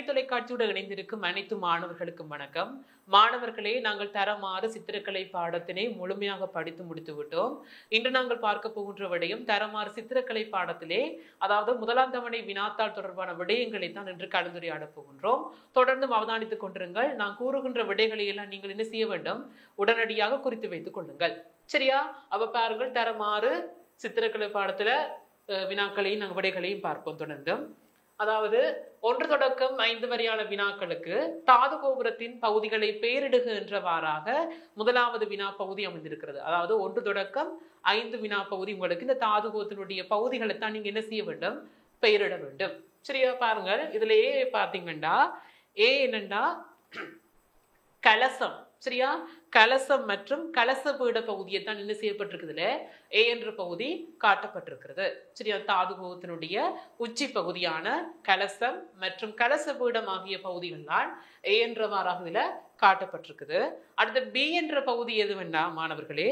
கல்வி தொலைக்காட்சியுடன் இணைந்திருக்கும் அனைத்து மாணவர்களுக்கும் வணக்கம். மாணவர்களே, நாங்கள் தரமாறு சித்திரக்கலை பாடத்தினை முழுமையாக படித்து முடித்து விட்டோம். இன்று நாங்கள் பார்க்க போகின்ற விடயம் தரமாறு சித்திரக்கலை பாடத்திலே, அதாவது முதலாம் தவணை வினாத்தாள் தொடர்பான விடயங்களை தான் இன்று கலந்துரையாட போகின்றோம். தொடர்ந்து அவதானித்துக் கொண்டிருங்கள். நான் கூறுகின்ற விடைகளை எல்லாம் நீங்கள் என்ன செய்ய வேண்டும், உடனடியாக குறித்து வைத்துக் கொள்ளுங்கள். சரியா? அப்ப பாருங்கள், தரமாறு சித்திரக்கலை பாடத்துல வினாக்களையும் நாங்கள் விடைகளையும் பார்ப்போம் தொடர்ந்து. அதாவது 1 தொடக்கம் 5 வரையான வினாக்களுக்கு தாது கோபுரத்தின் பகுதிகளை பெயரிடுக என்றவாறாக முதலாவது வினா பகுதி அமைந்திருக்கிறது. அதாவது 1 தொடக்கம் 5 வினா பகுதி உங்களுக்கு இந்த தாது கோபுரத்தினுடைய பகுதிகளை தான் நீங்க என்ன செய்ய வேண்டும், பெயரிட வேண்டும். சரியா? பாருங்கள், இதுலயே பார்த்தீங்கன்னா என்னன்னா கலசம். சரியா? கலசம் மற்றும் கலச பீட பகுதியை தான் என்ன செய்யப்பட்டிருக்குதுல ஏ என்ற பகுதி காட்டப்பட்டிருக்கிறது. சரியா? தாது கோபுரத்தினுடைய உச்சி பகுதியான கலசம் மற்றும் கலச பீடம் ஆகிய பகுதிகள் தான் ஏ என்றவாறாக இதுல காட்டப்பட்டிருக்குது. அடுத்து பி என்ற பகுதி எதுவென்னா மாணவர்களே,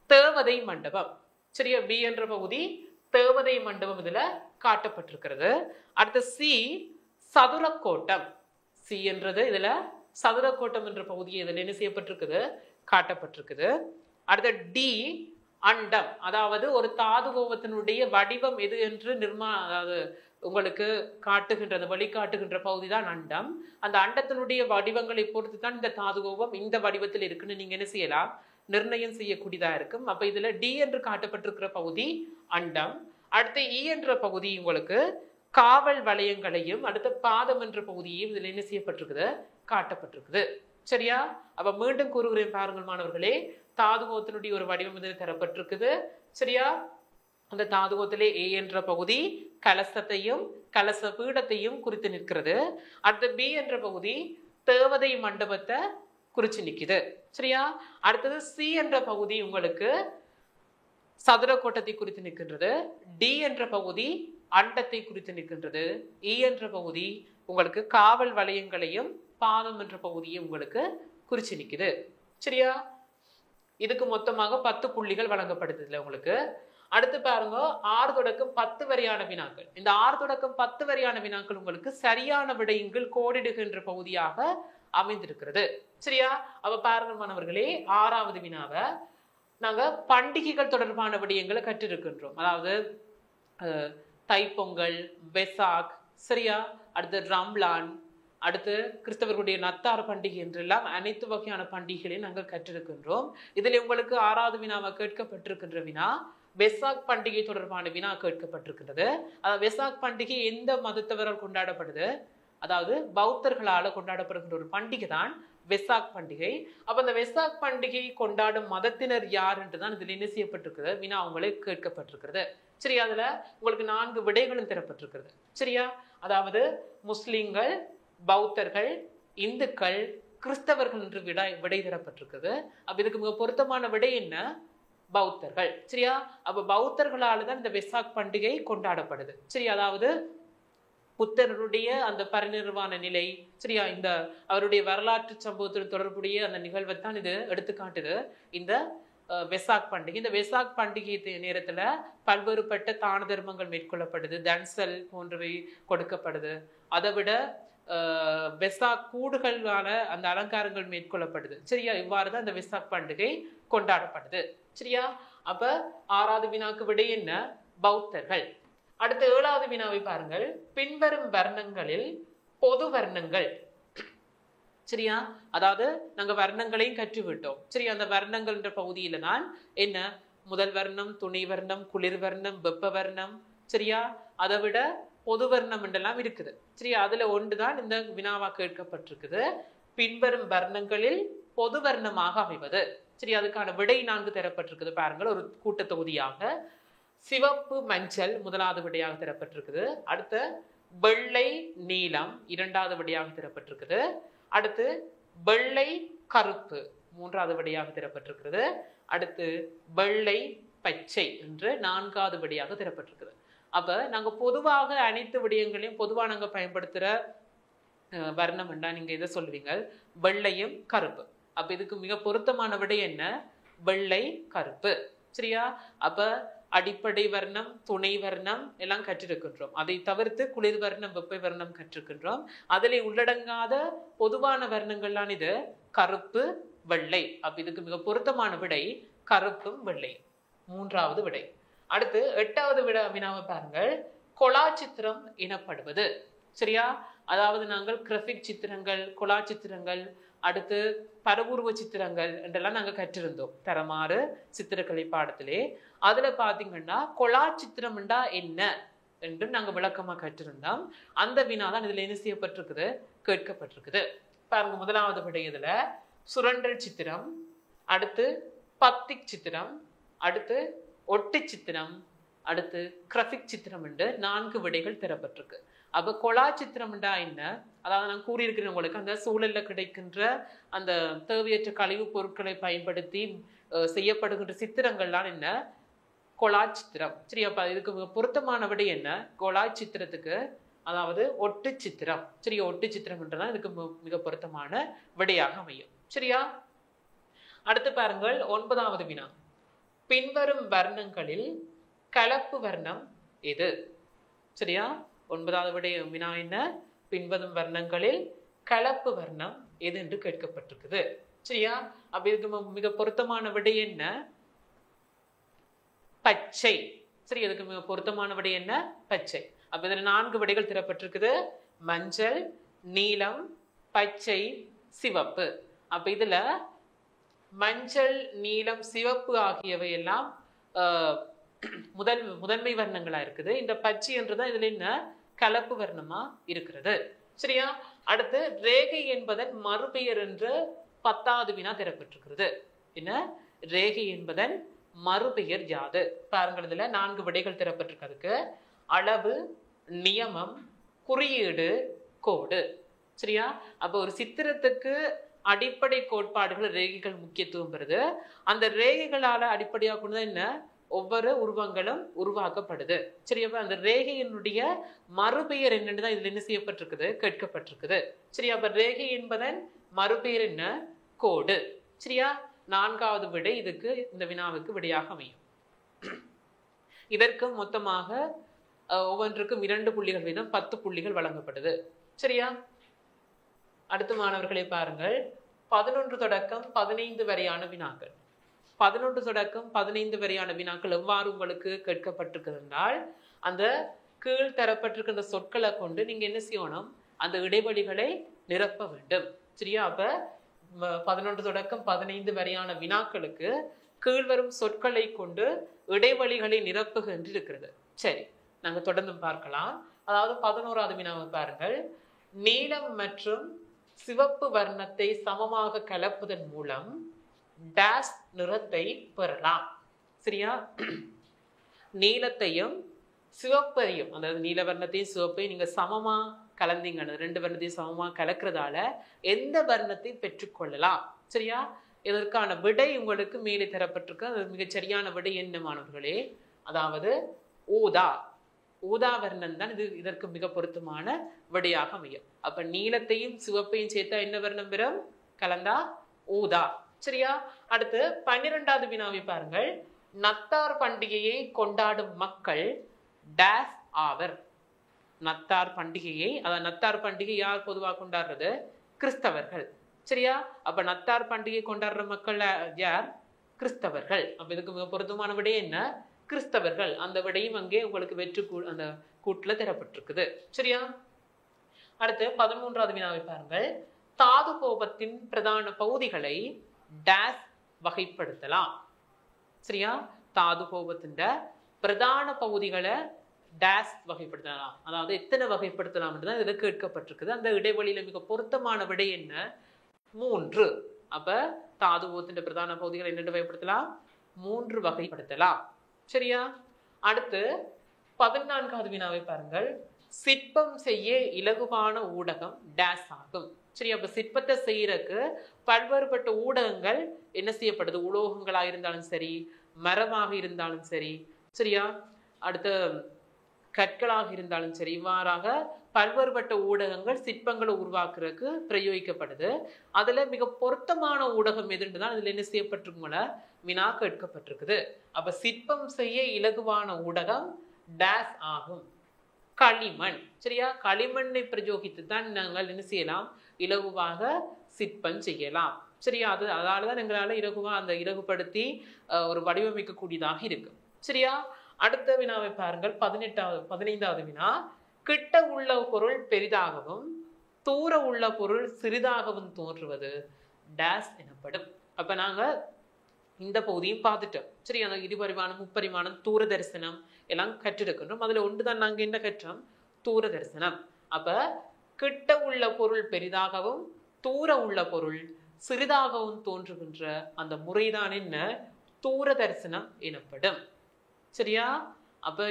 தேவதை மண்டபம். சரியா? பி என்ற பகுதி தேவதை மண்டபம் இதுல காட்டப்பட்டிருக்கிறது. அடுத்து சி சதுரக்கோட்டம். சி என்றது இதுல சதுரக்கோட்டம் என்ற பகுதி இதில் என்ன செய்யப்பட்டிருக்குது, காட்டப்பட்டிருக்குது. அடுத்த டி அண்டம். அதாவது ஒரு தாது கோபத்தினுடைய வடிவம் எது என்று அதாவது உங்களுக்கு காட்டுகின்றது, வழிகாட்டுகின்ற பகுதி தான் அண்டம். அந்த அண்டத்தினுடைய வடிவங்களை பொறுத்து தான் இந்த தாது கோபம் இந்த வடிவத்தில் இருக்குன்னு நீங்க என்ன செய்யலாம், நிர்ணயம் செய்யக்கூடியதா இருக்கும். அப்ப இதுல டி என்று காட்டப்பட்டிருக்கிற பகுதி அண்டம். அடுத்து இ என்ற பகுதி உங்களுக்கு காவல் வளையங்களையும் அடுத்த பாதம் என்ற பகுதியையும் இதுல என்ன செய்யப்பட்டிருக்குது, காட்டப்பட்டிருக்குது. சரியா? அப்ப மீண்டும் கூறுகிறேன் பாருங்கள் மாணவர்களே, தாதுகோத்தினுடைய ஒரு வடிவம் இதில் தரப்பட்டிருக்குது. சரியா? அந்த தாதுகோத்திலே ஏ என்ற பகுதி கலசத்தையும் கலச பீடத்தையும் குறித்து நிற்கிறது. அடுத்த பி என்ற பகுதி தேவதை மண்டபத்தை குறிச்சு நிற்குது. சரியா? அடுத்தது சி என்ற பகுதி உங்களுக்கு சதுரக்கோட்டத்தை குறித்து நிற்கின்றது. டி என்ற பகுதி அண்டத்தை குறித்து நிற்கின்றது. இ என்ற பகுதி உங்களுக்கு காவல் வளையங்களையும் பாதம் என்ற பகுதியை உங்களுக்கு குறிச்சு நிற்குது. சரியா? இதுக்கு மொத்தமாக 10 புள்ளிகள் வழங்கப்படுது உங்களுக்கு. அடுத்து பாருங்க, 6 தொடக்கம் 10 வரையான வினாக்கள். இந்த 6 தொடக்கம் 10 வரையான வினாக்கள் உங்களுக்கு சரியான விடயங்கள் கோடிடுகின்ற பகுதியாக அமைந்திருக்கிறது. சரியா? அப்ப பாருங்க மாணவர்களே, 6வது வினாவை நாங்க பண்டிகைகள் தொடர்பான விடயங்களை கற்றிருக்கின்றோம். அதாவது தைப்பொங்கல், வெசாக், சரியா? அடுத்து ரம்லான், அடுத்து கிறிஸ்தவர்களுடைய நத்தார் பண்டிகை என்றெல்லாம் அனைத்து வகையான பண்டிகைகளையும் நாங்கள் கற்றிருக்கின்றோம். இதில் உங்களுக்கு 6வது வினாவை கேட்கப்பட்டிருக்கின்ற வினா வெசாக் பண்டிகை தொடர்பான வினா கேட்கப்பட்டிருக்கின்றது. அதாவது வெசாக் பண்டிகை எந்த மதத்தவரால் கொண்டாடப்படுது, அதாவது பௌத்தர்களால் கொண்டாடப்படுகின்ற ஒரு பண்டிகை தான் வெசாக் பண்டிகை. அப்ப அந்த வெசாக் பண்டிகை கொண்டாடும் மதத்தினர் யார் என்றுதான் இதில் என்ன செய்யப்பட்டிருக்கிறது, வினா உங்களுக்கு கேட்கப்பட்டிருக்கிறது. சரியா? அதுல உங்களுக்கு 4 விடைகளும் தரப்பட்டிருக்கிறது. சரியா? அதாவது முஸ்லிம்கள், பௌத்தர்கள், இந்துக்கள், கிறிஸ்தவர்கள் என்று விடை தரப்பட்டிருக்குது. அப்ப இதுக்கு மிக பொருத்தமான விடை என்ன, பௌத்தர்கள். சரியா? அப்ப பௌத்தர்களால தான் இந்த வெசாக் பண்டிகை கொண்டாடப்படுது. சரி, அதாவது புத்தருடைய அந்த பரிநிர்வாண நிலை, சரியா, இந்த அவருடைய வரலாற்று சம்பவத்துடன் தொடர்புடைய அந்த நிகழ்வை தான் இது எடுத்துக்காட்டுது இந்த வெசாக் பண்டிகை. இந்த வெசாக் பண்டிகை நேரத்துல பல்வேறுபட்ட தான தர்மங்கள் மேற்கொள்ளப்படுது, தன்சல் போன்றவை கொடுக்கப்படுது. அதை விட வெசாக் கூடுகளால அந்த அலங்காரங்கள் மேற்கொள்ளப்படுது. சரியா? இவ்வாறுதான் இந்த வெசாக் பண்டிகை கொண்டாடப்படுது. சரியா? அப்ப 6வது வினாக்கு விடை என்ன, பௌத்தர்கள். அடுத்த 7வது வினாவை பாருங்கள். பின்வரும் வர்ணங்களில் பொது வர்ணங்கள். சரியா? அதாவது நாங்க வர்ணங்களையும் கற்றுவிட்டோம். சரி, அந்த வர்ணங்கள் என்ற பகுதியில தான் என்ன, முதல் வர்ணம், துணை வர்ணம், குளிர் வர்ணம், வெப்ப வர்ணம், சரியா, அதை விட பொது வர்ணம் என்றெல்லாம் இருக்குது. சரியா? அதுல ஒன்றுதான் இந்த வினாவா கேட்கப்பட்டிருக்குது, பின்வரும் வர்ணங்களில் பொது வர்ணமாக அமைவது. சரி, அதுக்கான விடை 4 தரப்பட்டிருக்குது பாருங்கள். ஒரு கூட்ட தொகுதியாக சிவப்பு மஞ்சள் முதலாவது விடையாக தரப்பட்டிருக்குது. அடுத்த வெள்ளை நீலம் 2வது விடையாக தரப்பட்டிருக்குது. அடுத்து வெள்ளை கருப்பு 3வது விடையாக தரப்பட்டிருக்கிறது. அடுத்து வெள்ளை பச்சை என்று 4வது விடையாக தரப்பட்டிருக்குது. அப்ப நாங்க பொதுவாக அனைத்து விடயங்களையும் பொதுவாக நாங்க பயன்படுத்துற வர்ணம் என்றா நீங்க இதை சொல்லுவீங்க, வெள்ளையும் கருப்பு. அப்ப இதுக்கு மிக பொருத்தமான விடை என்ன, வெள்ளை கருப்பு. சரியா? அப்ப அடிப்படை வர்ணம், துணை வர்ணம் எல்லாம் கற்றிருக்கின்றோம். அதை தவிர்த்து குளிர் வர்ணம், வெப்பை வர்ணம் கற்றிருக்கின்றோம். அதிலே உள்ளடங்காத பொதுவான வர்ணங்கள்லாம் இது கருப்பு, வெள்ளை. அப்ப இதுக்கு மிக பொருத்தமான விடை கருப்பும் வெள்ளை. மூன்றாவது விடை. அடுத்து 8வது வினாவை பாருங்கள். கொலா சித்திரம் எனப்படுவது. சரியா? அதாவது நாங்கள் கிராஃபிக் சித்திரங்கள், கொலா சித்திரங்கள், அடுத்து பரவுருவ சித்திரங்கள் என்றெல்லாம் நாங்கள் கற்றிருந்தோம் தரமாறு சித்திரக்கலை பாடத்திலே. அதுல பாத்தீங்கன்னா கொலா சித்திரம்டா என்ன என்று நாங்கள் விளக்கமா கற்றிருந்தோம். அந்த வினாதான் இதுல என்ன செய்யப்பட்டிருக்குது, கேட்கப்பட்டிருக்குது. பாருங்க, முதலாவது விடை இதுல சுரண்டல் சித்திரம், அடுத்து பத்திக் சித்திரம், அடுத்து ஒட்டி சித்திரம், அடுத்து கிராஃபிக் சித்திரம் என்று 4 விடைகள் தரப்பட்டிருக்கு. அப்ப கொலா சித்திரம்டா என்ன? அதாவது நான் கூறியிருக்கிறேன் உங்களுக்கு, அந்த சூழல்ல கிடைக்கின்ற அந்த தேவையற்ற கழிவுப் பொருட்களை பயன்படுத்தி செய்யப்படுகின்ற சித்திரங்கள்லாம் என்ன? கொலா சித்திரம். சரி, அப்ப இதுக்கு பொருத்தமான விடை என்ன? கொலா சித்திரத்துக்கு அதாவது ஒட்டு சித்திரம். சரியா? ஒட்டு சித்திரம்ன்றதான் இதுக்கு மிக பொருத்தமான விடையாக அமையும். சரியா? அடுத்து பாருங்கள் 9வது வினா. பின்வரும் வர்ணங்களில் கலப்பு வர்ணம் எது? சரியா? 9வது வினா என்ன? பின்வரும் வர்ணங்களில் கலப்பு வர்ணம் எது என்று கேட்கப்பட்டிருக்குது. சரியா? அப்ப இதுக்கு மிக பொருத்தமான விடை என்ன? பச்சை. சரி, இதுக்கு மிக பொருத்தமான விடை என்ன? பச்சை. அப்ப இதுல 4 விடைகள் தரப்பட்டிருக்குது. மஞ்சள், நீலம், பச்சை, சிவப்பு. அப்ப இதுல மஞ்சள், நீலம், சிவப்பு ஆகியவை எல்லாம் முதன்மை வர்ணங்களா இருக்குது. இந்த பச்சை என்றுதான் இதுல என்ன? கலப்பு வர்ணமா இருக்கிறது. சரியா? அடுத்து ரேகை என்பதன் மறுபெயர் என்று 10வது வினா தரப்பட்டிருக்கிறது. என்ன? ரேகை என்பதன் மறுபெயர் யாது? பாருங்கள், இதுல 4 விடைகள் தரப்பட்டிருக்கு. அளவு, நியமம், குறியீடு, கோடு. சரியா? அப்ப ஒரு சித்திரத்துக்கு அடிப்படை கோட்பாடுகள் ரேகைகள் முக்கியத்துவம் பெறுது. அந்த ரேகைகளால அடிப்படையாக கொண்டு என்ன ஒவ்வொரு உருவங்களும் உருவாக்கப்படுது. சரியா? அந்த ரேகையினுடைய மறுபெயர் என்னன்னு தான் இதுல என்ன செய்யப்பட்டிருக்குது, கேட்கப்பட்டிருக்குது. சரியா? அப்ப ரேகை என்பதன் மறுபெயர் என்ன? கோடு. சரியா? 4வது விடை இதுக்கு, இந்த வினாவுக்கு விடையாக அமையும். இதற்கு மொத்தமாக ஒவ்வொன்றுக்கும் 2 புள்ளிகள் வீதம் 10 புள்ளிகள் வழங்கப்படுது. சரியா? அடுத்த மாணவர்களை பாருங்கள். 11 தொடக்கம் 15 வரையான வினாக்கள். 11 தொடக்கம் 15 வரையான வினாக்கள் எவ்வாறு உங்களுக்கு கேட்கப்பட்டிருக்கிறதால், அந்த கீழ் தரப்பட்டிருக்கின்ற சொற்களை கொண்டு நீங்க என்ன செய்யணும்? அந்த இடைவெளிகளை நிரப்ப வேண்டும். சரியா? அப்ப 11 தொடக்கம் 15 வரையான வினாக்களுக்கு கீழ்வரும் சொற்களை கொண்டு இடைவெளிகளை நிரப்புகின்ற இருக்கிறது. சரி, நாங்க தொடர்ந்து பார்க்கலாம். அதாவது 11வது வினாவை பாருங்கள். நீலம் மற்றும் சிவப்பு வர்ணத்தை சமமாக கலப்பதன் மூலம் டேஷ் நிறத்தை பெறலாம். சரியா? நீலத்தையும் சிவப்பையும், அதாவது நீல வர்ணத்தையும் சிவப்பையும் நீங்க சமமா கலந்தீங்கன்னு, 2 வர்ணத்தையும் சமமா கலக்கிறதால எந்த வர்ணத்தை பெற்றுக்கொள்ளலாம்? சரியா? இதற்கான விடை உங்களுக்கு மேலே தரப்பட்டிருக்கு. அது மிகச் சரியான விடை என்ன மாணவர்களே? அதாவது ஊதா. ஊதா வர்ணம் தான் இதற்கு மிக பொருத்தமான விடையாக அமையும். அப்ப நீலத்தையும் சிவப்பையும் சேர்த்தா என்ன வர்ணம் பெறும்? கலந்தா ஊதா. சரியா? அடுத்து 12வது வினாவை பாருங்கள். நத்தார் பண்டிகையை கொண்டாடும் மக்கள் டேஸ் ஆவர். நத்தார் பண்டிகையை, அதாவது நத்தார் பண்டிகை யார் பொதுவாக கொண்டாடுறது? கிறிஸ்தவர்கள். சரியா? அப்ப நத்தார் பண்டிகை கொண்டாடுற மக்கள் யார்? கிறிஸ்தவர்கள். அப்ப இதுக்கு மிக பொருத்தமான விடை என்ன? கிறிஸ்தவர்கள். அந்த விடையும் அங்கே உங்களுக்கு வெற்று அந்த கூட்டுல தரப்பட்டிருக்குது. சரியா? அடுத்து 13வது வினாவை பாருங்கள். தாது கோபத்தின் பிரதான பகுதிகளை டேஸ் வகைப்படுத்தலாம். சரியா? தாது கோபத்தின் பிரதான பகுதிகளை டேஸ் வகைப்படுத்தலாம். அதாவது எத்தனை வகைப்படுத்தலாம் என்றுதான் இதுல கேட்கப்பட்டிருக்குது. அந்த இடைவெளியில மிக பொருத்தமான விடை என்ன? 3. அப்ப தாது கோபத்தின் பிரதான பகுதிகளை என்னென்று வகைப்படுத்தலாம்? 3 வகைப்படுத்தலாம். சரியா? அடுத்து 14வது வினாவை பாருங்கள். சிற்பம் செய்ய இலகுவான ஊடகம் டேஸ் ஆகும். சரி, அப்ப சிற்பத்தை செய்யறதுக்கு பல்வேறுபட்ட ஊடகங்கள் என்ன செய்யப்படுது? உலோகங்களா இருந்தாலும் சரி, மரமாக இருந்தாலும் சரி. சரியா? அடுத்து கற்களாக இருந்தாலும் சரி, இவ்வாறாக பல்வேறுபட்ட ஊடகங்கள் சிற்பங்களை உருவாக்குறதுக்கு பிரயோகிக்கப்படுது. அதுல மிக பொருத்தமான ஊடகம் எதுன்றுதான் இதுல என்ன செய்யப்பட்டிருக்குங்கள வினா கேட்கப்பட்டிருக்குது. அப்ப சிற்பம் செய்ய இலகுவான ஊடகம் டேஸ் ஆகும், களிமண். சரியா, களிமண்ணை பிரயோகித்து தான் நாங்கள் என்ன செய்யலாம், இலகுவாக சிற்பம் செய்யலாம். சரியா, அதாலதான் எங்களால இலகுவா அந்த இலகுபடுத்தி ஒரு வடிவமைக்க கூடியதாக இருக்கு. சரியா, அடுத்த வினாவை பாருங்கள். 15வது வினா. கிட்ட உள்ள பொருள் பெரிதாகவும் தூர உள்ள பொருள் சிறிதாகவும் தோன்றுவது டேஸ் எனப்படும். அப்ப நாங்க இந்த பகுதியும் பார்த்துட்டோம். சரி, அந்த இருபரிமாணம் முப்பரிமாணம் தூர தரிசனம் எல்லாம் கற்றெடுக்கின்றோம். அதுல ஒன்றுதான் நாங்க என்ன கற்றோம், தூர தரிசனம். அப்ப கிட்ட உள்ள பொருள் பெரிதாகவும் தூர உள்ள பொருள் சிறிதாகவும் தோன்றுகின்ற அந்த முறைதான் என்ன, தூர தரிசனம் எனப்படும். சரியா, அப்ப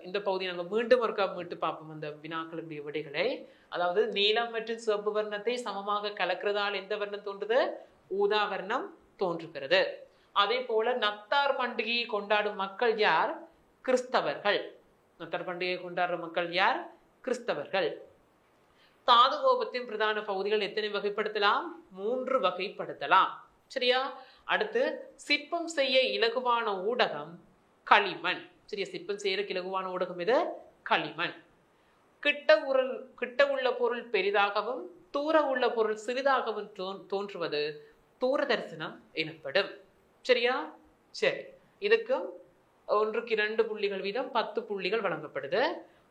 இந்த பகுதி நாங்க மீண்டும் மீட்டு பார்ப்போம் அந்த வினாக்களுடைய விடைகளை. அதாவது நீலம் மற்றும் சிவப்பு வர்ணத்தை சமமாக கலக்கிறதால் எந்த வர்ணம் தோன்றுது, ஊதா வர்ணம் தோன்றுகிறது. அதே போல நத்தார் பண்டிகையை கொண்டாடும் மக்கள் யார், கிறிஸ்தவர்கள். நத்தார் பண்டிகையை கொண்டாடுற மக்கள் யார், கிறிஸ்தவர்கள். தாது கோபத்தின் பிரதான பகுதிகள் எத்தனை வகைப்படுத்தலாம், 3 வகைப்படுத்தலாம். சரியா, அடுத்து சிற்பம் செய்ய இலகுவான ஊடகம் களிமண். சரியா, சிற்பம் செய்யற இலகுவான ஊடகம் எது, களிமண். கிட்ட உள்ள பொருள் பெரிதாகவும் தூர உள்ள பொருள் சிறிதாகவும் தோன்றுவது தூர தரிசனம் எனப்படும். சரியா, சரி, இதுக்கும் 1க்கு 2 புள்ளிகள் வீதம் 10 புள்ளிகள் வழங்கப்படுது.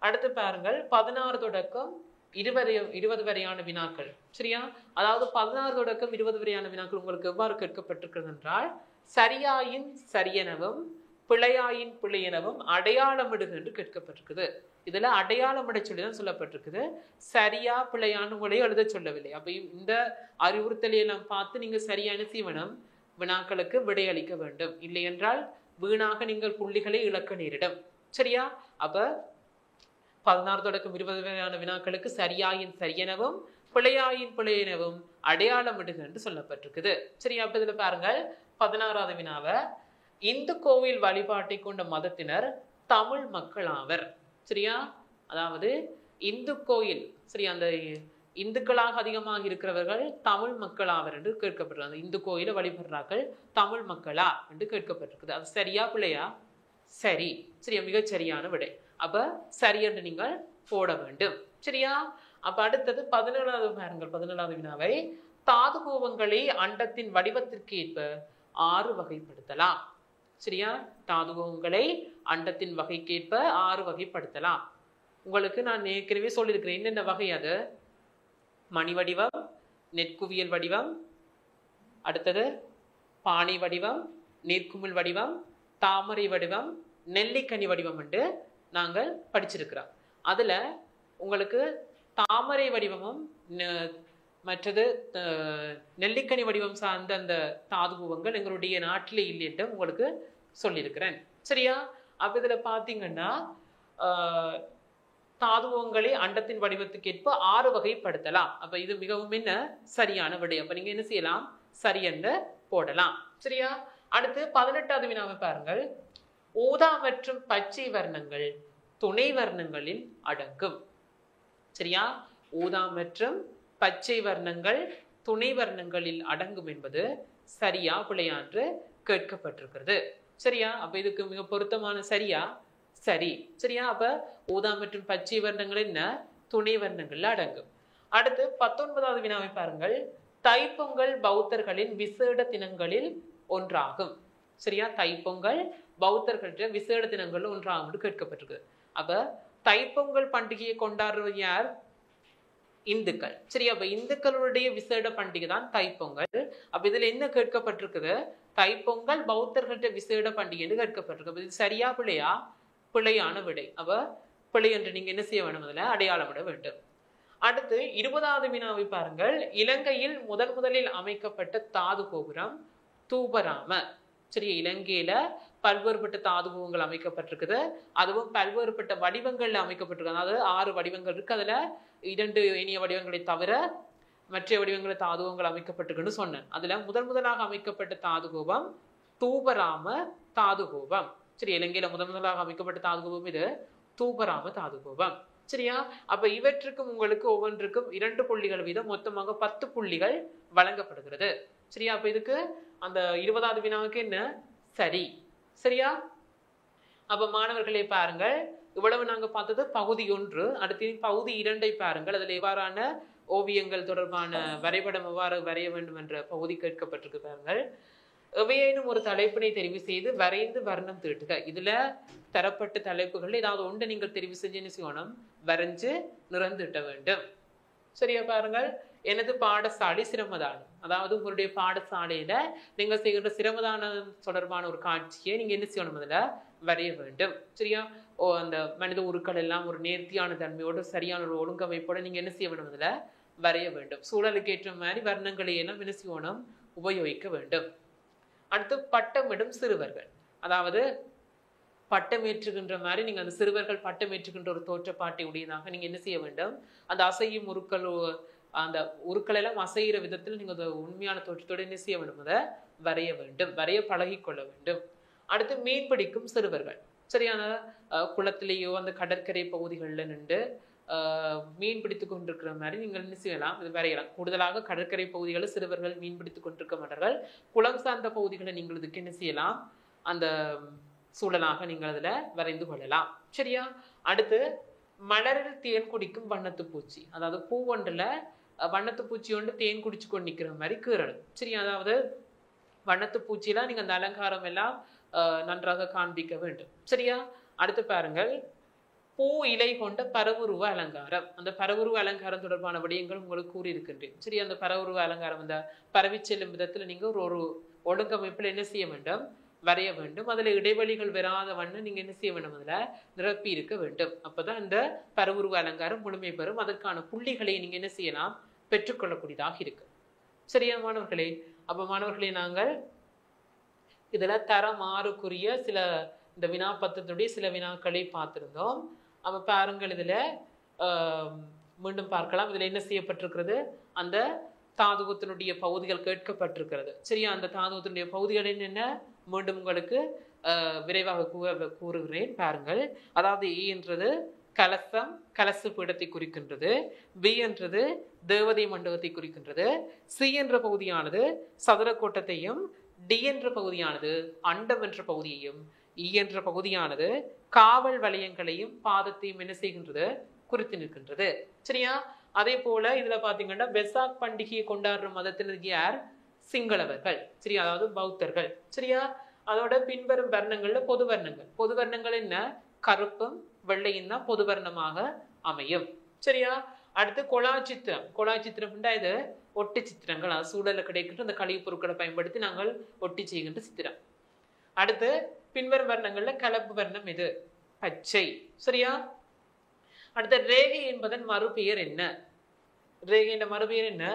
அடுத்து பாருங்கள், 16 தொடக்கம் 20 வரையான வினாக்கள். சரியா, அதாவது 16 தொடக்கம் 20 வரையான வினாக்கள் உங்களுக்கு எவ்வாறு கேட்கப்பட்டிருக்கிறது என்றால், சரியாயின் சரியெனவும் பிழையாயின் பிழை எனவும் அடையாளமிடுக என்று கேட்கப்பட்டிருக்குது. இதுல அடையாளமிட சொல்லிதான் சொல்லப்பட்டிருக்குது, சரியா பிழையான்னு உங்களையும் எழுத சொல்லவில்லை. அப்ப இந்த அறிவுறுத்தலை எல்லாம் பார்த்து நீங்க சரியான சீவனம் வினாக்களுக்கு விடையளிக்க வேண்டும். இல்லை என்றால் வீணாக நீங்கள் புள்ளிகளை இழக்க நேரிடும். சரியா, அப்ப 16 தொடக்கம் 20 வரையான வினாக்களுக்கு சரியாயின் சரியெனவும் பிழையாயின் பிழையெனவும் அடையாளமிடுக என்று சொல்லப்பட்டிருக்குது. சரியா, அப்ப இதுல பாருங்கள் 16வது வினாவை, இந்து கோவில் வழிபாட்டை கொண்ட மதத்தினர் தமிழ் மக்கள் ஆவர். சரியா, அதாவது இந்து கோயில், சரியா, அந்த இந்துக்களாக அதிகமாக இருக்கிறவர்கள் தமிழ் மக்கள் ஆவர் என்று கேட்கப்பட்டிருக்கு. அந்த இந்து கோயிலை வழிபடுறார்கள் தமிழ் மக்களா என்று கேட்கப்பட்டிருக்குது. அது சரியா பிள்ளையா, சரி. சரியா, மிகச் சரியான விடை. அப்ப சரி என்று நீங்கள் போட வேண்டும். சரியா, அப்ப அடுத்தது 17வது பாருங்கள். 17வது வினாவை, தாது கோபங்களை அண்டத்தின் வடிவத்திற்கு ஏற்ப 6 வகைப்படுத்தலாம். சரியா, தாதுகோங்களை அண்டத்தின் வகைக்கேற்ப 6 வகைப்படுத்தலாம். உங்களுக்கு நான் ஏற்கனவே சொல்லியிருக்கிறேன் என்னென்ன வகை, அது மணி வடிவம், நெற்குவியல் வடிவம், அடுத்தது பானை வடிவம், நீர்க்குமிழ் வடிவம், தாமரை வடிவம், நெல்லிக்கனி வடிவம் என்று நாங்கள் படிச்சிருக்கிறோம். அதுல உங்களுக்கு தாமரை வடிவமும் மற்றது நெல்லிக்கனி வடிவம் சார்ந்த அந்த தாதுகோவங்கள் எங்களுடைய நாட்டிலே இல்லை என்று உங்களுக்கு சொல்லியிருக்கிறேன். சரியா, அப்ப இதுல பாத்தீங்கன்னா தாதுகோவங்களை அண்டத்தின் வடிவத்துக்கு ஏற்ப 6 வகைப்படுத்தலாம். அப்ப இது மிகவும் என்ன சரியான விடை. அப்ப நீங்க என்ன செய்யலாம், சரி என்று போடலாம். சரியா, அடுத்து 18வது வினாவை பாருங்கள். ஊதா மற்றும் பச்சை வர்ணங்கள் துணை வர்ணங்களில் அடங்கும். சரியா, ஊதா மற்றும் பச்சை வர்ணங்கள் துணை வர்ணங்களில் அடங்கும் என்பது சரியா பிழையா என்று கேட்கப்பட்டிருக்கிறது. சரியா, அப்ப இதுக்கு மிக பொருத்தமான சரியா, சரி. சரியா, அப்ப ஊதா மற்றும் பச்சை வர்ணங்கள் என்ன, துணை வர்ணங்கள்ல அடங்கும். அடுத்து 19வது வினாவை பாருங்கள். தைப்பொங்கல் பௌத்தர்களின் விசேட தினங்களில் ஒன்றாகும். சரியா, தைப்பொங்கல் பௌத்தர்களின் விசேட தினங்கள் ஒன்றாகும் என்று கேட்கப்பட்டிருக்கு. அப்ப தைப்பொங்கல் பண்டிகையை கொண்டாடுறது யார், இந்துக்கள். சரியா, அப்ப இந்துக்களுடைய விசேட பண்டிகை தான் தைப்பொங்கல். அப்ப இதுல என்ன கேட்கப்பட்டிருக்குது, தைப்பொங்கல் பௌத்தர்களுடைய விசேட பண்டிகை என்று கேட்கப்பட்டிருக்கு. இது சரியா பிழையா, பிழையான விடை. அப்ப பிழை என்று நீங்க என்ன செய்ய வேண்டும், அதுல அடையாளமிட வேண்டும். அடுத்து 20வது வினாவை பாருங்கள். இலங்கையில் முதலில் அமைக்கப்பட்ட தாது கோபுரம் தூபராம. சரி, இலங்கையில பல்வேறுபட்ட தாதுகோபங்கள் அமைக்கப்பட்டிருக்குது. அதுவும் பல்வேறுபட்ட வடிவங்கள்ல அமைக்கப்பட்டிருக்கு. அதாவது 6 வடிவங்கள் இருக்கு. அதுல 2 இனிய வடிவங்களை தவிர மற்ற வடிவங்களை தாதுகோபங்கள் அமைக்கப்பட்டிருக்குன்னு சொன்னேன். அதுல முதலாக அமைக்கப்பட்ட தாதுகோபம் தூபராம தாதுகோபம். சரி, இலங்கையில முதலாக அமைக்கப்பட்ட தாதுகோபம் இது தூபராம தாதுகோபம். சரியா? அப்ப இவற்றுக்கும் உங்களுக்கு ஒவ்வொன்றுக்கும் 2 புள்ளிகள் வீதம் மொத்தமாக 10 புள்ளிகள் வழங்கப்படுகிறது. சரியா? அப்ப இதுக்கு அந்த 20வது வினாவுக்கு என்ன சரி. சரியா? அப்ப மாணவர்களே பாருங்கள், இவ்வளவு நாங்க பார்த்தது பகுதி 1. அடுத்து பகுதி 2 பாருங்கள். அதுல எவ்வாறான ஓவியங்கள் தொடர்பான வரைபடம் எவ்வாறு வரைய வேண்டும் என்ற பகுதி கேட்கப்பட்டிருக்கு பாருங்கள். எவையேனும் ஒரு தலைப்பினை தெரிவு செய்து வரைந்து வர்ணம் தீட்டுக. இதுல தரப்பட்ட தலைப்புகள் ஏதாவது ஒன்று நீங்கள் தெரிவு செஞ்சு செய்யணும், வரைஞ்சு நிறந்திட்ட வேண்டும். சரியா? பாருங்கள், எனது பாடசாலை சிரமதானம், அதாவது உங்களுடைய பாடசாலையில நீங்க செய்கிற சிரமதானம் தொடர்பான ஒரு காட்சியை நீங்க என்ன செய்யணும், அதுல வரைய வேண்டும். சரியா? அந்த மனித உருக்கள் எல்லாம் ஒரு நேர்த்தியான தன்மையோடு சரியான ஒரு ஒழுங்கமைப்போட நீங்க என்ன செய்ய வேண்டும், அதுல வரைய வேண்டும். சூழலுக்கு ஏற்ற மாதிரி வர்ணங்களை எல்லாம் என்ன செய்யணும், உபயோகிக்க வேண்டும். அடுத்து பட்டமிடும் சிறுவர்கள், அதாவது பட்டமேற்றுகின்ற மாதிரி நீங்க அந்த சிறுவர்கள் பட்டமேற்றுகின்ற ஒரு தோற்றப்பாட்டை உடையதாக நீங்க என்ன செய்ய வேண்டும், அந்த அசையும் உருக்கள், அந்த உருக்கள் எல்லாம் அசைகிற விதத்தில் நீங்க உண்மையான தோற்றத்தோடு என்ன செய்ய வேண்டும், அதை வரைய வேண்டும், வரைய பழகி கொள்ள வேண்டும். அடுத்து மீன் பிடிக்கும் சிறுவர்கள், சரியான குளத்திலேயோ அந்த கடற்கரை பகுதிகளில் நின்று மீன் பிடித்து கொண்டிருக்கிற மாதிரி நீங்கள் என்ன செய்யலாம், இது வரையலாம். கூடுதலாக கடற்கரை பகுதிகளில் சிறுவர்கள் மீன் பிடித்து கொண்டிருக்க மாட்டார்கள். குளம் சார்ந்த பகுதிகளை நீங்கள் இதுக்கு என்ன செய்யலாம், அந்த சூழலாக நீங்கள் அதுல வரைந்து கொள்ளலாம். சரியா? அடுத்து மலரில் தேன் குடிக்கும் வண்ணத்து பூச்சி, அதாவது பூ ஒன்றுல வண்ணத்து பூச்சி ஒன்று தேன் குடிச்சு கொண்டு நிற்கிற மாதிரி கீறணும். சரியா? அதாவது வண்ணத்து பூச்சியெல்லாம் நீங்க அந்த அலங்காரம் எல்லாம் நன்றாக காண்பிக்க வேண்டும். சரியா? அடுத்து பாருங்கள், பூ இலை கொண்ட பரவுருவ அலங்காரம். அந்த பரவுருவ அலங்காரம் தொடர்பான விடயங்கள் உங்களுக்கு கூறியிருக்கின்றேன். சரி, அந்த பரவுருவ அலங்காரம் அந்த பரவி செல்லும் விதத்துல நீங்க ஒரு ஒழுங்கமைப்பில் என்ன செய்ய வேண்டும், வரைய வேண்டும். அதுல இடைவெளிகள் வராத வண்ணம் நீங்க என்ன செய்ய வேண்டும், அதுல நிரப்பி இருக்க வேண்டும். அப்பதான் இந்த பரவுருவ அலங்காரம் முழுமை பெறும். அதற்கான புள்ளிகளை நீங்க என்ன செய்யலாம், பெற்றுக்கொள்ளக்கூடியதாக இருக்கு. சரியா மாணவர்களே? அப்ப மாணவர்களே, நாங்கள் இதுல தரம் 6க்குரிய சில இந்த வினாப்பத்திரத்துடைய சில வினாக்களை பார்த்திருந்தோம். அப்ப பாருங்கள், இதுல மீண்டும் பார்க்கலாம். இதுல என்ன செய்யப்பட்டிருக்கிறது, அந்த தாதுகத்தினுடைய பகுதிகள் கேட்கப்பட்டிருக்கிறது. சரியா? அந்த தாதுகத்தினுடைய பகுதிகள் என்னென்ன மீண்டும் உங்களுக்கு விரைவாக கூறுகிறேன். பாருங்கள், அதாவது ஏ என்றது கலசம், கலச பீடத்தை குறிக்கின்றது. பி என்றது தேவதை மண்டபத்தை குறிக்கின்றது. சி என்ற பகுதியானது சதுரக்கோட்டத்தையும், டி என்ற பகுதியானது அண்டம் என்ற பகுதியையும், இ என்ற பகுதியானது காவல் வலயங்களையும் பாதத்தையும் என்ன செய்கின்றது, குறித்து நிற்கின்றது. சரியா? அதே போல இதுல பாத்தீங்கன்னா வெசாக் பண்டிகையை கொண்டாடுற மதத்தினர் யார், சிங்களவர்கள். சரியா? அதாவது பௌத்தர்கள். சரியா? அதோட பின்வரும் வர்ணங்கள்ல பொது வர்ணங்கள். பொது வர்ணங்கள் என்ன, கருப்பும் வெள்ளையும் தான் பொது வர்ணமாக அமையும். சரியா? அடுத்து கொலாச்சித்திரம். கொலாச்சித்திரம் இது ஒட்டி சித்திரங்கள், அது சூழல கிடைக்கின்ற அந்த கழிவுப் பொருட்களை பயன்படுத்தி நாங்கள் ஒட்டி செய்கின்ற சித்திரம். அடுத்து பின்வரும் வர்ணங்கள்ல கலப்பு வர்ணம் இது பச்சை. சரியா? அடுத்த ரேகை என்பதன் மறுபெயர் என்ன, ரேகையின் மறுபெயர் என்ன,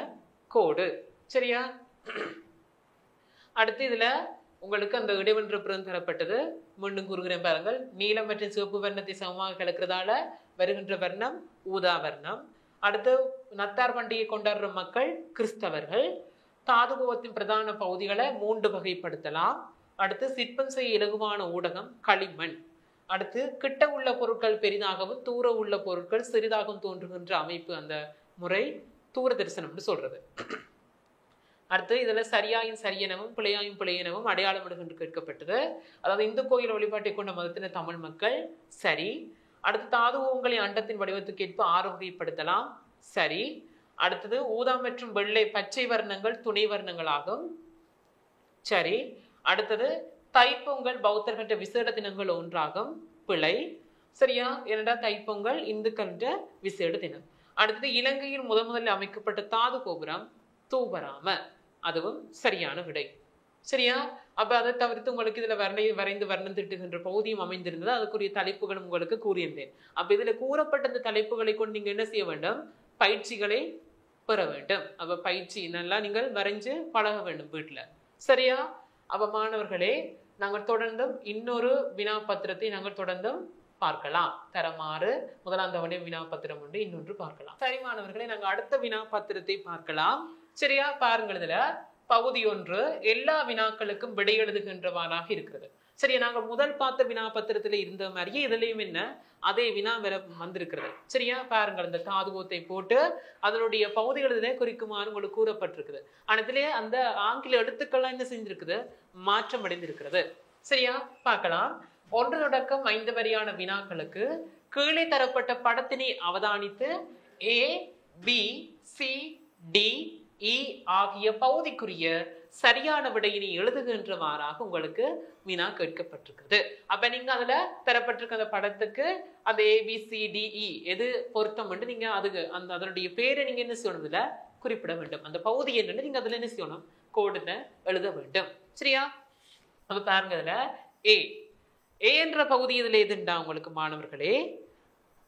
கோடு. சரியா? அடுத்து இதுல உங்களுக்கு அந்த இடைவென்ற புறம் தரப்பட்டது. மீண்டும் கூறுகிறேன் பாருங்கள், நீலம் மற்றும் சிவப்பு வர்ணத்தை சமமாக கலக்கிறதால வருகின்ற வர்ணம் ஊதா வர்ணம். அடுத்து நத்தார் பண்டிகை கொண்டாடுற மக்கள் கிறிஸ்தவர்கள். தாதுகோபத்தின் பிரதான பகுதிகளை 3 வகைப்படுத்தலாம். அடுத்து சிற்பம் செய்ய இலகுவான ஊடகம் களிமண். அடுத்து கிட்ட உள்ள பொருட்கள் பெரிதாகவும் தூர உள்ள பொருட்கள் சிறிதாகவும் தோன்றுகின்ற அமைப்பு, அந்த முறை தூர தரிசனம் சொல்றது. அடுத்து இதுல சரியாயும் சரியனவும் பிழையாயும் பிழையனவும் அடையாளம் என்று கேட்கப்பட்டது. அதாவது இந்து கோயில் வழிபாட்டை கொண்ட மதத்தின தமிழ் மக்கள் சரி. அடுத்து தாதுகோபங்களை அண்டத்தின் வடிவத்துக்கு ஏற்ப 6 வகைப்படுத்தலாம். சரி. அடுத்தது ஊதா மற்றும் வெள்ளை பச்சை வர்ணங்கள் துணை வர்ணங்களாகும். சரி. அடுத்தது தைப்பொங்கல் பௌத்தர்கிட்ட விசேட தினங்கள் ஒன்றாகும். பிழை. சரியா? ஏனென்றால் தைப்பொங்கல் இந்துக்களிட்ட விசேட தினம். அடுத்தது இலங்கையில் முதலில் அமைக்கப்பட்ட தாது கோபுரம் தூபராம, அதுவும் சரியான விடை. சரியா? அப்ப அதை தவிர்த்து உங்களுக்கு இதுல வரைந்து வர்ணம் திட்டுகின்ற பகுதியும் அமைந்திருந்தது. அதுக்குரிய தலைப்புகளும் உங்களுக்கு கூறியிருந்தேன். அப்ப இதுல கூறப்பட்ட இந்த தலைப்புகளை கொண்டு நீங்க என்ன செய்ய வேண்டும், பயிற்சிகளை பெற வேண்டும். அப்ப பயிற்சி நல்லா நீங்கள் வரைஞ்சு பழக வேண்டும் வீட்டுல. சரியா? அப்ப மாணவர்களே, நாங்கள் தொடர்ந்தும் இன்னொரு வினாபத்திரத்தை நாங்கள் தொடர்ந்தும் பார்க்கலாம். தரம் 6 முதலாம் தவணை வினாபத்திரம் உண்டு, இன்னொன்று பார்க்கலாம். சரி மாணவர்களே, நாங்கள் அடுத்த வினாபத்திரத்தை பார்க்கலாம். சரியா? பாருங்கள், இதுல பகுதி 1 எல்லா வினாக்களுக்கும் விடை எழுதுகின்றவாறாக இருக்கிறது. சரியா, நாங்க முதல் பார்த்த வினா பத்திரத்துல இருந்த மாதிரியே இதுலயும் என்ன அதே வினா வேற வந்திருக்கிறது. சரியா, பாருங்கள் இந்த தாதுகோத்தை போட்டு அதனுடைய பகுதிகள் இதிலே குறிக்குமாறு உங்களுக்கு கூறப்பட்டிருக்குது. ஆனா இதுலயே அந்த ஆங்கில எழுத்துக்கள்லாம் என்ன செஞ்சிருக்குது, மாற்றம் அடைந்திருக்கிறது. சரியா, பார்க்கலாம். 1 தொடக்கம் 5 வரையான வினாக்களுக்கு கீழே தரப்பட்ட படத்தினை அவதானித்து A, B, C, D, E ஆகிய பகுதிக்குரிய சரியான விடையினை எழுதுகின்றவாறாக உங்களுக்கு வினா கேட்கப்பட்டிருக்கிறது. அப்ப நீங்க அதுல தரப்பட்டிருக்க அந்த படத்துக்கு அந்த ABCDE எது பொருத்தம் என்று நீங்க அதனுடைய பேரை நீங்க என்ன செய்யணும், இதுல குறிப்பிட வேண்டும். அந்த பகுதி என்னன்னு நீங்க அதுல என்ன செய்யணும், கோடுல எழுத வேண்டும். சரியா, அப்ப பாருங்க இதுல ஏ என்ற பகுதி இதுல எதுண்டா உங்களுக்கு மாணவர்களே,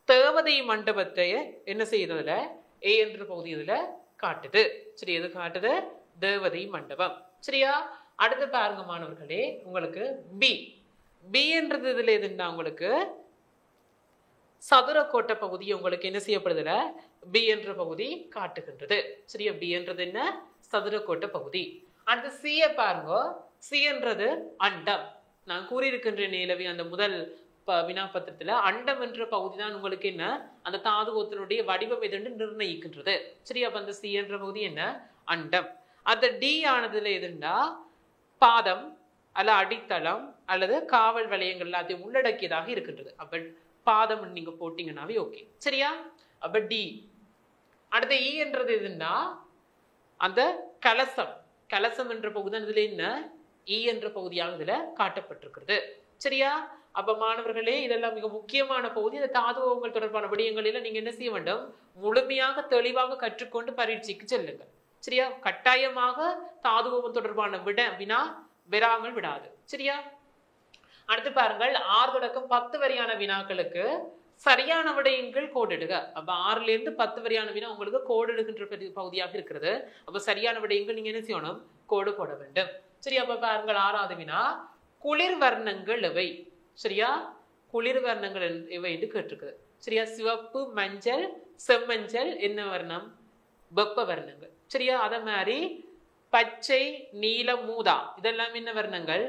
தேவதை மண்டபத்தை என்ன செய்யறதுல ஏ என்ற பகுதி இதுல காட்டுது. சரி, எது காட்டுது, தேவதை மண்டபம். சரியா, அடுத்து பாருங்க மாணவர்களே, உங்களுக்கு பி என்றது இதுல எதுண்டா உங்களுக்கு சதுரக்கோட்டை பகுதி உங்களுக்கு என்ன செய்யப்படுதுல பி என்ற பகுதி காட்டுகின்றது. சரியா, பி என்றது என்ன, சதுரக்கோட்டை பகுதி. அடுத்து சியை பாருங்க, சி என்றது அண்டம். நான் கூறியிருக்கின்ற நிலவி அந்த முதல் வினாபத்திரத்துல அண்டம் என்ற பகுதி தான் உங்களுக்கு என்ன அந்த தாதுகோத்தினுடைய வடிவம் எதுன்னு நிர்ணயிக்கின்றது. சரி, அப்ப அந்த சி என்ற பகுதி என்ன, அண்டம். அந்த டி ஆனதுல எதுண்டா பாதம் அல்ல அடித்தளம் அல்லது காவல் வலயங்கள் எல்லாத்தையும் உள்ளடக்கியதாக இருக்கின்றது. அப்ப பாதம் நீங்க போட்டீங்கன்னாவே ஓகே. சரியா, அப்ப டி. அடுத்த இ என்றது எதுன்னா அந்த கலசம் என்ற பகுதி இதுல என்ன இ என்ற பகுதியாக இதுல காட்டப்பட்டிருக்கிறது. சரியா, அப்ப மாணவர்களே இதெல்லாம் மிக முக்கியமான பகுதி. இந்த தாதுகோங்கள் தொடர்பான விடயங்களில நீங்க என்ன செய்ய வேண்டும், முழுமையாக தெளிவாக கற்றுக்கொண்டு பரீட்சைக்கு செல்லுங்கள். சரியா, கட்டாயமாக தாதுகோகம் தொடர்பான வினா பெறாமல் விடாது. சரியா, அடுத்து பாருங்கள் 6 தொடக்கம் 10 வரையான வினாக்களுக்கு சரியான விடயங்கள் கோடிடுக. அப்ப 6ல இருந்து 10 வரையான வினா உங்களுக்கு கோடிடுகின்ற பகுதியாக இருக்கிறது. அப்ப சரியான விடயங்கள் நீங்க என்ன செய்யணும், கோடு போட வேண்டும். சரி, அப்ப பாருங்கள் 6வது வினா குளிர் வர்ணங்கள் எவை. சரியா, குளிர் வர்ணங்கள் எவை என்று கேட்டிருக்குது. சரியா, சிவப்பு, மஞ்சள், செம்மஞ்சள் என்ன வர்ணம், வெப்ப வர்ணங்கள். சரியா, அத மாதிரி பச்சை, நீலம், ஊதா இதெல்லாம் என்ன வர்ணங்கள்,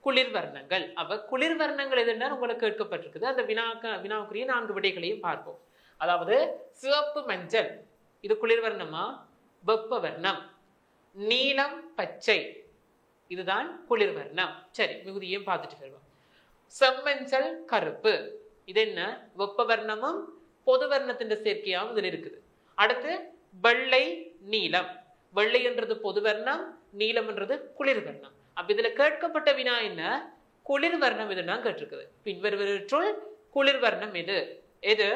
குளிர் வர்ணங்கள். அப்ப குளிர் வர்ணங்கள் எதுன்னா உங்களுக்கு கேட்கப்பட்டிருக்குது. அந்த வினாவுக்குரிய 4 விடைகளையும் பார்ப்போம். அதாவது சிவப்பு, மஞ்சள் இது குளிர் வர்ணமா, வெப்ப வர்ணம். நீலம், பச்சை இதுதான் குளிர் வர்ணம். சரி, மிகுதியையும் பார்த்துட்டு வருவோம். செம்மஞ்சள், கருப்பு இது என்ன, வெப்ப வர்ணமும் பொது வர்ணத்தின் சேர்க்கையாகவும் இதுல இருக்குது. அடுத்து வெள்ளை, நீலம். வெள்ளை என்றது பொது வர்ணம், நீலம் என்றது குளிர் வர்ணம். அப்ப இதுல கேட்கப்பட்ட வினா என்ன, குளிர் வர்ணம் எதுனா கேட்டிருக்குது. பின்வருவற்றுள் குளிர் வர்ணம் எது, எது